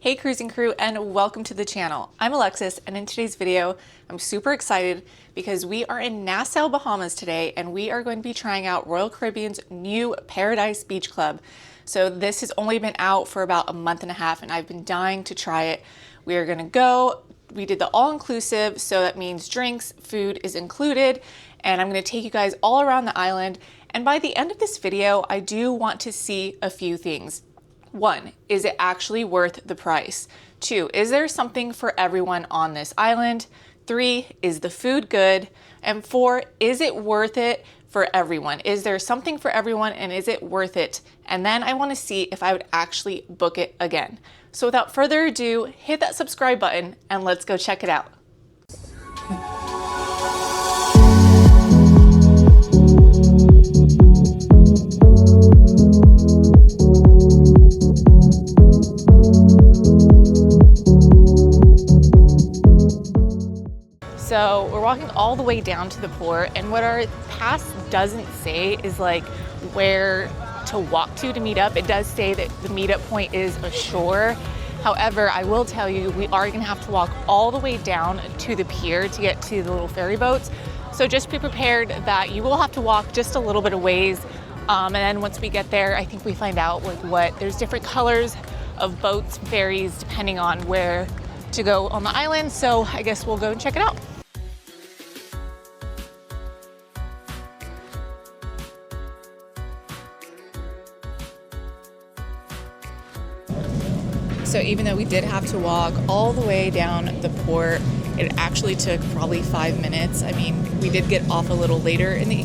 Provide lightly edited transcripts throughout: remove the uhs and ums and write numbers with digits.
Hey cruising crew, and welcome to the channel. I'm Alexis, and in today's video I'm super excited because we are in Nassau, Bahamas today, and we are going to be trying out Royal Caribbean's new Paradise Beach Club. So this has only been out for about a month and a half and I've been dying to try it. We are gonna go. We did the all-inclusive, so that means drinks, food is included, and I'm gonna take you guys all around the island. And by the end of this video, I do want to see a few things. 1, is it actually worth the price? 2, is there something for everyone on this island? 3, is the food good? And 4, is it worth it for everyone? Is there something for everyone and is it worth it? And then I want to see if I would actually book it again. So without further ado, hit that subscribe button and let's go check it out. So we're walking all the way down to the port, and what our pass doesn't say is like where to walk to meet up. It does say that the meetup point is ashore. However, I will tell you, we are gonna have to walk all the way down to the pier to get to the little ferry boats. So just be prepared that you will have to walk just a little bit of ways. And then once we get there, I think we find out like there's different colors of boats, ferries, depending on where to go on the island. So I guess we'll go and check it out. So even though we did have to walk all the way down the port, it actually took probably 5 minutes. I mean, we did get off a little later in the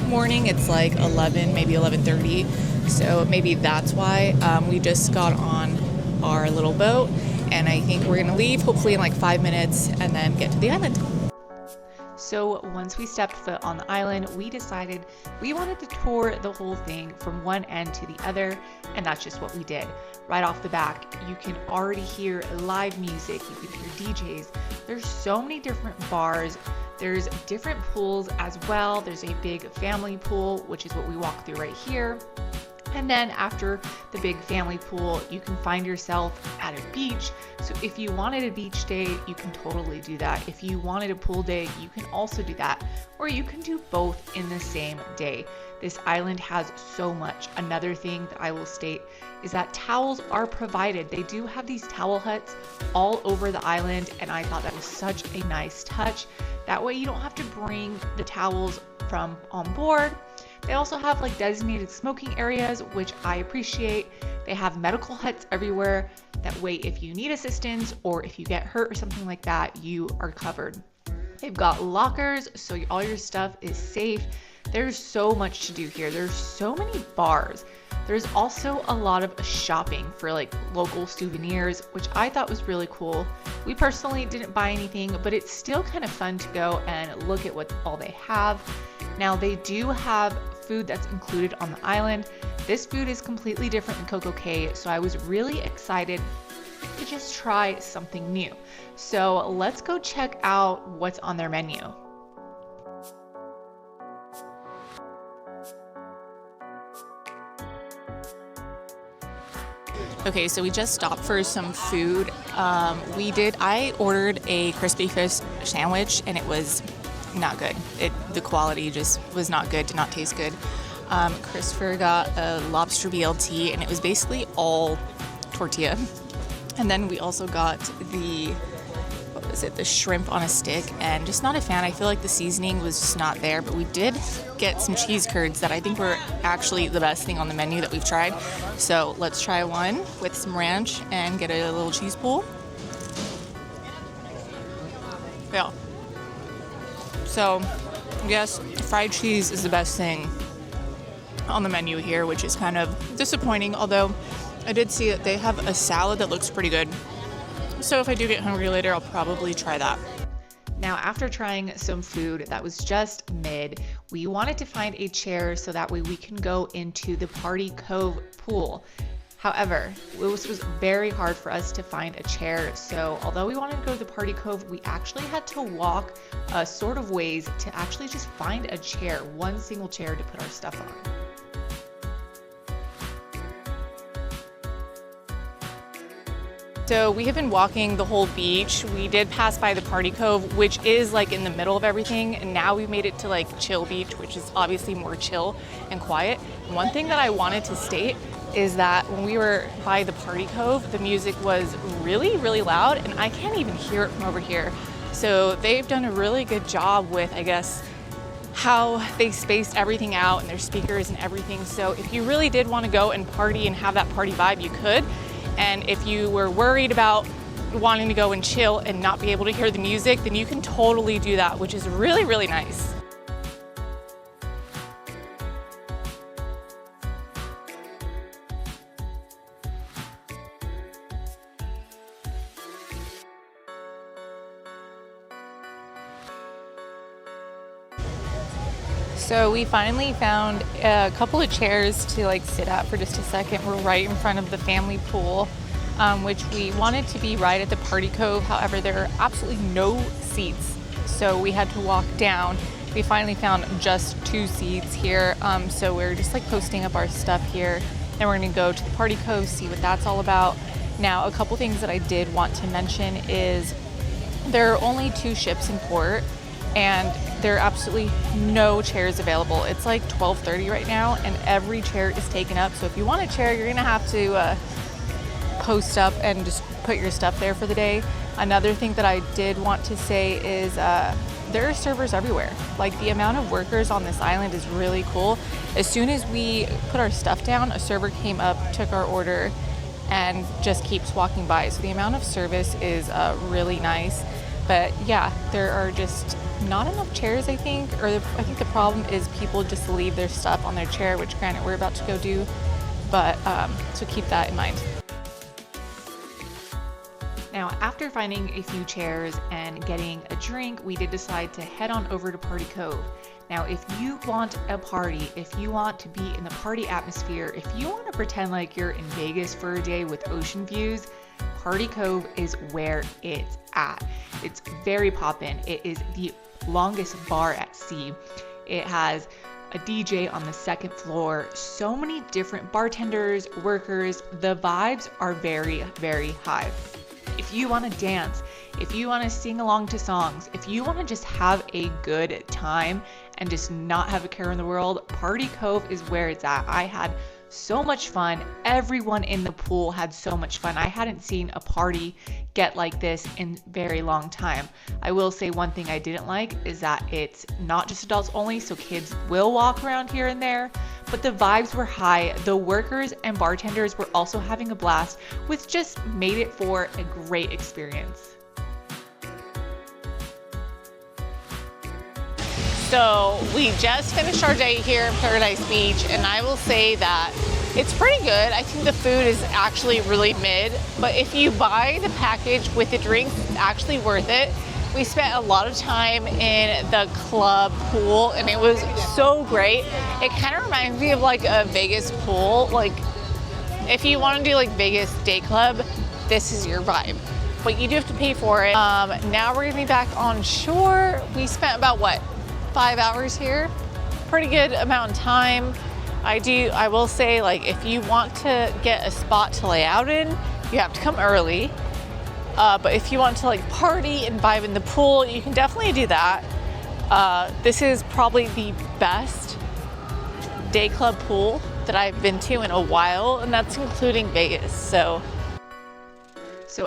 morning. It's like 11, maybe 11:30. So maybe that's why we just got on our little boat, and I think we're gonna leave hopefully in like 5 minutes and then get to the island. So once we stepped foot on the island, we decided we wanted to tour the whole thing from one end to the other, and that's just what we did. Right off the back, you can already hear live music, you can hear DJs. There's so many different bars. There's different pools as well. There's a big family pool, which is what we walk through right here. And then after the big family pool, you can find yourself at a beach. So if you wanted a beach day, you can totally do that. If you wanted a pool day, you can also do that. Or you can do both in the same day. This island has so much. Another thing that I will state is that towels are provided. They do have these towel huts all over the island, and I thought that was such a nice touch. That way you don't have to bring the towels from on board. They also have like designated smoking areas, which I appreciate. They have medical huts everywhere. That way, if you need assistance or if you get hurt or something like that, you are covered. They've got lockers, so all your stuff is safe. There's so much to do here. There's so many bars. There's also a lot of shopping for like local souvenirs, which I thought was really cool. We personally didn't buy anything, but it's still kind of fun to go and look at what all they have. Now they do have food that's included on the island. This food is completely different than CocoCay, so I was really excited to just try something new. So let's go check out what's on their menu. Okay, so we just stopped for some food. I ordered a crispy fish sandwich and it was not good. The quality just was not good, did not taste good. Christopher got a lobster BLT and it was basically all tortilla. And then we also got the shrimp on a stick, and just not a fan. I feel like the seasoning was just not there, but we did get some cheese curds that I think were actually the best thing on the menu that we've tried. So let's try one with some ranch and get a little cheese pool. Yeah. So yes, fried cheese is the best thing on the menu here, which is kind of disappointing, although I did see that they have a salad that looks pretty good. So if I do get hungry later, I'll probably try that. Now, after trying some food that was just mid, we wanted to find a chair so that way we can go into the Party Cove pool. However, this was very hard for us to find a chair. So although we wanted to go to the Party Cove, we actually had to walk sort of ways to actually just find a chair, one single chair to put our stuff on. So we have been walking the whole beach. We did pass by the Party Cove, which is like in the middle of everything, and now we made it to like Chill Beach, which is obviously more chill and quiet. And one thing that I wanted to state is that when we were by the Party Cove, the music was really, really loud, and I can't even hear it from over here. So they've done a really good job with, I guess, how they spaced everything out and their speakers and everything. So if you really did want to go and party and have that party vibe, you could. And if you were worried about wanting to go and chill and not be able to hear the music, then you can totally do that, which is really, really nice. So we finally found a couple of chairs to like sit at for just a second. We're right in front of the family pool, which we wanted to be right at the Party Cove. However, there are absolutely no seats, so we had to walk down. We finally found just 2 seats here, so we're just like posting up our stuff here. Then we're gonna go to the Party Cove, see what that's all about. Now, a couple things that I did want to mention is there are only 2 ships in port, and there are absolutely no chairs available. It's like 12:30 right now, and every chair is taken up. So if you want a chair, you're gonna have to post up and just put your stuff there for the day. Another thing that I did want to say is there are servers everywhere. Like, the amount of workers on this island is really cool. As soon as we put our stuff down, a server came up, took our order, and just keeps walking by. So the amount of service is really nice. But yeah, there are just not enough chairs, I think, or I think the problem is people just leave their stuff on their chair, which granted we're about to go do, but so keep that in mind. Now, after finding a few chairs and getting a drink, we did decide to head on over to Party Cove. Now, if you want a party, if you want to be in the party atmosphere, if you want to pretend like you're in Vegas for a day with ocean views, Party Cove is where it's at. It's very poppin'. It is the longest bar at sea. It has a DJ on the 2nd floor, so many different bartenders, workers. The vibes are very, very high. If you want to dance, if you want to sing along to songs, if you want to just have a good time and just not have a care in the world, Party Cove is where it's at. I had so much fun. Everyone in the pool had so much fun. I hadn't seen a party get like this in a very long time. I will say one thing I didn't like is that it's not just adults only, so kids will walk around here and there, but the vibes were high. The workers and bartenders were also having a blast, which just made it for a great experience. So we just finished our day here in Paradise Beach, and I will say that it's pretty good. I think the food is actually really mid, but if you buy the package with the drinks, it's actually worth it. We spent a lot of time in the club pool, and it was so great. It kind of reminds me of like a Vegas pool. Like, if you want to do like Vegas day club, this is your vibe. But you do have to pay for it. Now we're gonna be back on shore. We spent about, what, 5 hours here? Pretty good amount of time. I will say, like, if you want to get a spot to lay out in, you have to come early. But if you want to like party and vibe in the pool, you can definitely do that. This is probably the best day club pool that I've been to in a while, and that's including Vegas. So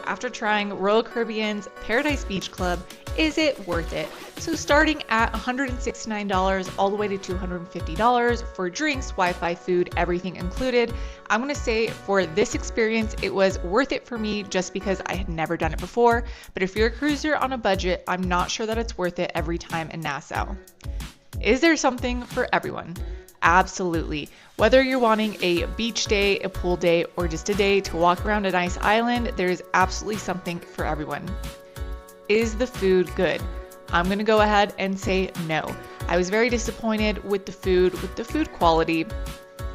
after trying Royal Caribbean's Paradise Beach Club, is it worth it? So starting at $169 all the way to $250 for drinks, Wi-Fi, food, everything included, I'm gonna say for this experience, it was worth it for me just because I had never done it before. But if you're a cruiser on a budget, I'm not sure that it's worth it every time in Nassau. Is there something for everyone? Absolutely. Whether you're wanting a beach day, a pool day, or just a day to walk around a nice island, there's absolutely something for everyone. Is the food good? I'm gonna go ahead and say no. I was very disappointed with the food quality.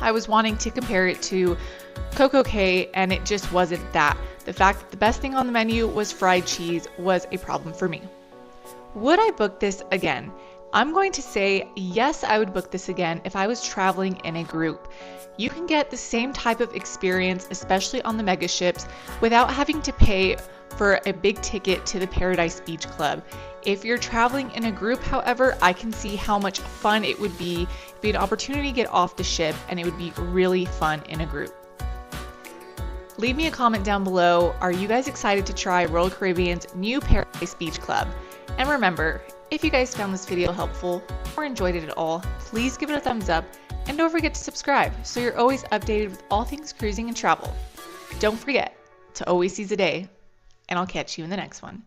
I was wanting to compare it to CocoCay, and it just wasn't that. The fact that the best thing on the menu was fried cheese was a problem for me. Would I book this again? I'm going to say yes, I would book this again if I was traveling in a group. You can get the same type of experience, especially on the mega ships, without having to pay for a big ticket to the Paradise Beach Club. If you're traveling in a group, however, I can see how much fun it would be. It'd be an opportunity to get off the ship, and it would be really fun in a group. Leave me a comment down below. Are you guys excited to try Royal Caribbean's new Paradise Beach Club? And remember, if you guys found this video helpful or enjoyed it at all, please give it a thumbs up and don't forget to subscribe so you're always updated with all things cruising and travel. Don't forget to always seize the day, and I'll catch you in the next one.